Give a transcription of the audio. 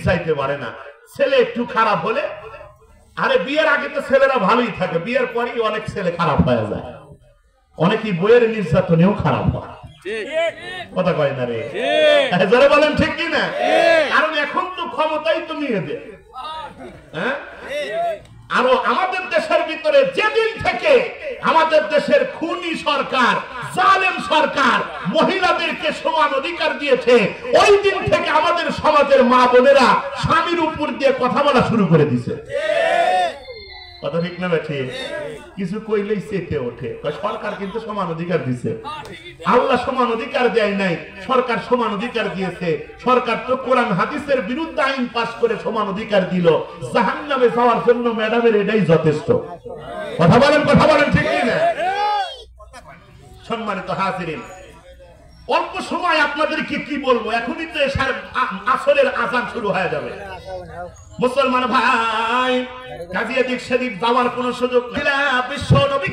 চাইতে পারে না। ছেলে একটু খারাপ হলে, আরে বিয়ের আগে তো ছেলেরা ভালোই থাকে, বিয়ের পরেই অনেক ছেলে খারাপ হয়ে যায়। অনেকেই বইয়ের নির্যাতনেও খারাপ হয়, কথা কয় না রে? যারা বলেন ঠিক কি না? কারণ এখন তো ক্ষমতাই তো মেয়েদের। হ্যাঁ, আরো আমাদের দেশের ভিতরে যেদিন থেকে আমাদের দেশের খুনি সরকার, জালেম সরকার মহিলাদেরকে সমান অধিকার দিয়েছে, ওই দিন থেকে আমাদের সমাজের মা বোনেরা স্বামীর উপর দিয়ে কথা বলা শুরু করে দিছে। কথা ঠিক না ঠিক? কিছু কইলেই চেতে ওঠে, সরকার কিন্তু সমান অধিকার দিছে। আল্লাহ সমান অধিকার দেয় নাই, সরকার সমান অধিকার দিয়েছে। সরকার তো কোরআন হাদিসের বিরুদ্ধে আইন পাস করে সমান অধিকার দিল। জাহান্নামে যাওয়ার জন্য ম্যাডামের এটাই যথেষ্ট। কথা বলেন ঠিক না? সম্মানিত হাজিরিন, অল্প সময় আপনাদেরকে কি বলবো, এখনই তো আসরের আযান শুরু হয়ে যাবে। মুসলমান ভাই, কাজী এদিক সেদিক যাওয়ার কোন সুযোগ নেই। বিশ্ব নবী